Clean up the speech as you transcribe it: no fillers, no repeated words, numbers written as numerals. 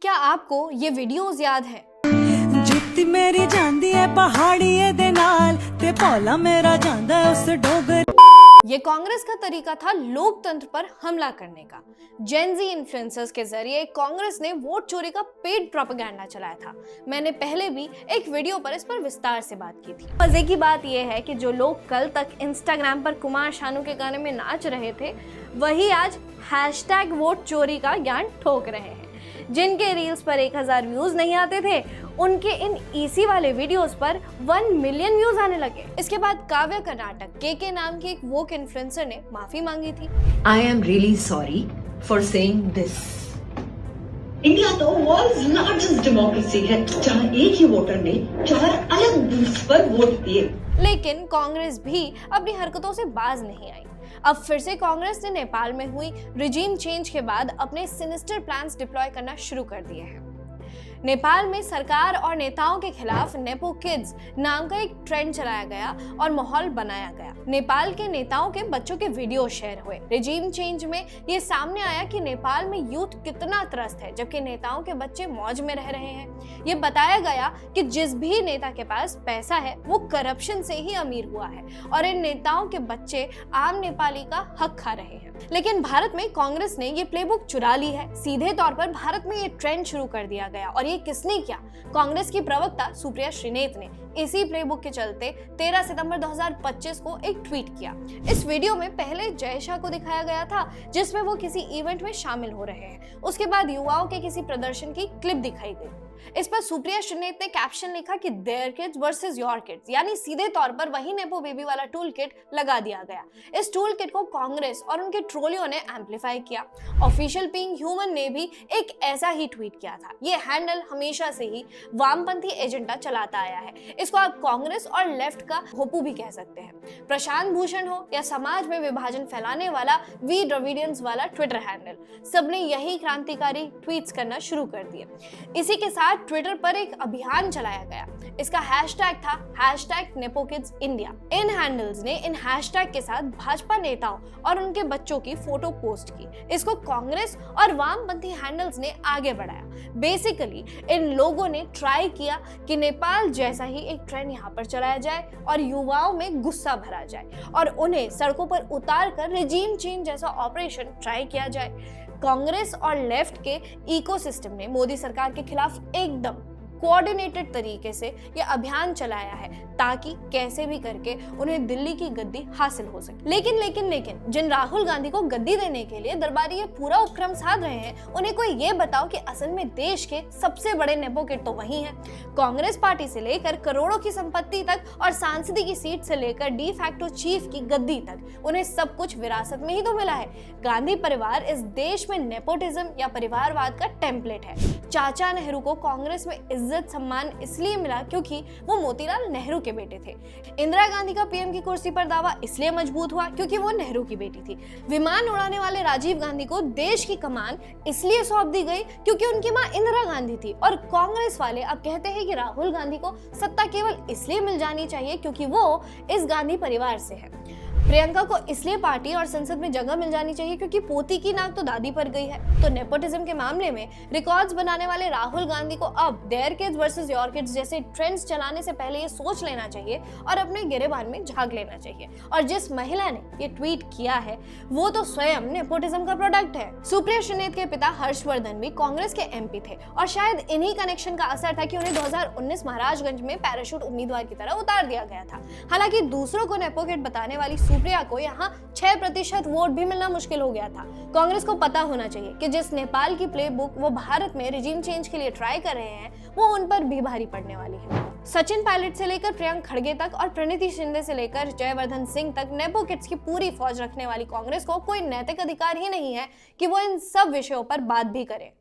क्या आपको ये वीडियोस याद है? जुत्ती मेरी जांदी है पहाड़ी दे नाल ते भोला मेरा जांदा है उस डोगर। ये कांग्रेस का तरीका था लोकतंत्र पर हमला करने का। जेनजी इन्फ्लुएंसर्स के जरिए कांग्रेस ने वोट चोरी का पेड प्रोपेगेंडा चलाया था। मैंने पहले भी एक वीडियो पर इस पर विस्तार से बात की थी। मजे की बात यह है कि जो लोग कल तक इंस्टाग्राम पर कुमार शानू के गाने में नाच रहे थे, वही आज हैशटैग वोट चोरी का ज्ञान ठोक रहे हैं। जिनके रील्स पर 1000 व्यूज नहीं आते थे, उनके इन इसी वाले वीडियोस पर 1 मिलियन व्यूज आने लगे। इसके बाद काव्या कर्नाटक के नाम की एक वोक इन्फ्लुएंसर ने माफी मांगी थी। I am really sorry for saying this. India तो वर्ल्ड्स लार्जेस्ट डेमोक्रेसी है, जहां एक ही वोटर ने 4 अलग बूथ्स पर वोट दिए। लेकिन कांग्रेस भी अपनी हरकतों से बाज नहीं आई। अब फिर से कांग्रेस ने नेपाल में हुई रिजीम चेंज के बाद अपने सिनिस्टर प्लान्स डिप्लॉय करना शुरू कर दिए हैं। नेपाल में सरकार और नेताओं के खिलाफ नेपो किड्स नाम का एक ट्रेंड चलाया गया और माहौल बनाया गया। नेपाल के नेताओं के बच्चों के वीडियो शेयर हुए। रिजीम चेंज में ये सामने आया कि नेपाल में यूथ कितना त्रस्त है, जबकि नेताओं के बच्चे मौज में रह रहे हैं। ये बताया गया कि जिस भी नेता के पास पैसा है वो करप्शन से ही अमीर हुआ है और इन नेताओं के बच्चे आम नेपाली का हक खा रहे हैं। लेकिन भारत में कांग्रेस ने ये प्लेबुक चुरा ली है। सीधे तौर पर भारत में ये ट्रेंड शुरू कर दिया गया। और ये किसने किया? कांग्रेस की प्रवक्ता सुप्रिया श्रीनेत ने इसी प्लेबुक के चलते 13 सितंबर 2025 को एक ट्वीट किया। इस वीडियो में पहले जय शाह को दिखाया गया था, जिसमें वो किसी इवेंट में शामिल हो रहे हैं। उसके बाद युवाओं के किसी प्रदर्शन की क्लिप दिखाई गई। इस पर सुप्रिया श्रीनेत ने कैप्शन लिखा कि their kids versus your kids, यानी सीधे तौर पर वही नेपो बेबी वाला टूल किट लगा दिया गया। इस टूल किट को कांग्रेस और उनके ट्रोलियों ने एम्पलीफाई किया। ऑफिशियल बीइंग ह्यूमन ने भी एक ऐसा ही ट्वीट किया था। ये हैंडल हमेशा से ही वामपंथी एजेंडा चलाता आया है। इसको आप कांग्रेस और लेफ्ट का होपू भी कह सकते हैं। प्रशांत भूषण हो या समाज में विभाजन फैलाने वाला वी द्रविडियंस वाला ट्विटर हैंडल, सबने यही क्रांतिकारी ट्वीट्स करना शुरू कर दिए। इसी के साथ ट्विटर पर एक अभियान चलाया गया। इसका हैशटैग था #NepoKidsIndia। इन हैंडल्स ने इन हैशटैग के साथ भाजपा नेताओं और उनके बच्चों की फोटो पोस्ट की। इसको कांग्रेस और वामपंथी हैंडल्स ने आगे बढ़ाया। बेसिकली इन लोगों ने ट्राई किया कि नेपाल जैसा ही एक ट्रेंड यहाँ पर चलाया जाए और युवाओं में गुस्सा भरा जाए और उन्हें सड़कों पर उतार कर रिजीम चेंज जैसा ऑपरेशन ट्राई किया जाए। कांग्रेस और लेफ्ट के इकोसिस्टम ने मोदी सरकार के खिलाफ एकदम कोऑर्डिनेटेड तरीके से यह अभियान चलाया है ताकि कैसे भी करके उन्हें दिल्ली की गद्दी हासिल हो सके। लेकिन जिन राहुल गांधी को गद्दी देने के लिए दरबारी ये पूरा उपक्रम साध रहे हैं, उन्हें कोई ये बताओ कि असल में देश के सबसे बड़े नेपो किड तो वही हैं। कांग्रेस पार्टी से लेकर करोड़ों की संपत्ति तक और सांसदी की सीट से लेकर डी फैक्टो चीफ की गद्दी तक, उन्हें सब कुछ विरासत में ही तो मिला है। गांधी परिवार इस देश में नेपोटिज्म या परिवारवाद का टेम्पलेट है। चाचा नेहरू को कांग्रेस में इज्जत सम्मान इसलिए मिला क्योंकि वो मोतीलाल नेहरू के बेटे थे। इंदिरा गांधी का पीएम की कुर्सी पर दावा इसलिए मजबूत हुआ क्योंकि वो नेहरू की बेटी थी। विमान उड़ाने वाले राजीव गांधी को देश की कमान इसलिए सौंप दी गई क्योंकि उनकी मां इंदिरा गांधी थी। और कांग्रेस वाले अब कहते हैं कि राहुल गांधी को सत्ता केवल इसलिए मिल जानी चाहिए क्योंकि वो इस गांधी परिवार से है। प्रियंका को इसलिए पार्टी और संसद में जगह मिल जानी चाहिए क्योंकि पोती की नाक तो दादी पर गई है। तो नेपोटिज्म के मामले में रिकॉर्ड्स बनाने वाले राहुल गांधी को अब their kids versus your kids जैसे ट्रेंड्स चलाने से पहले ये सोच लेना चाहिए और अपने गिरेबान में झांक लेना चाहिए। और जिस महिला ने ये ट्वीट किया है वो तो स्वयं नेपोटिज्म का प्रोडक्ट है। सुप्रिया श्रीनेत के पिता हर्षवर्धन भी कांग्रेस के एमपी थे और शायद इन्हीं कनेक्शन का असर था कि उन्हें 2019 महाराजगंज में पैराशूट उम्मीदवार की तरह उतार दिया गया था। हालांकि दूसरों को नेपो किड बताने वाली सुप्रिया को यहाँ 6% वोट भी मिलना मुश्किल हो गया था। कांग्रेस को पता होना चाहिए कि जिस नेपाल की प्लेबुक वो भारत में रिजीम चेंज के लिए ट्राई कर रहे हैं, वो उन पर भी भारी पड़ने वाली है। सचिन पायलट से लेकर प्रियंक खड़गे तक और प्रणीति शिंदे से लेकर जयवर्धन सिंह तक नेपो किड्स की पूरी फौज रखने वाली कांग्रेस को कोई नैतिक अधिकार ही नहीं है कि वो इन सब विषयों पर बात भी करे।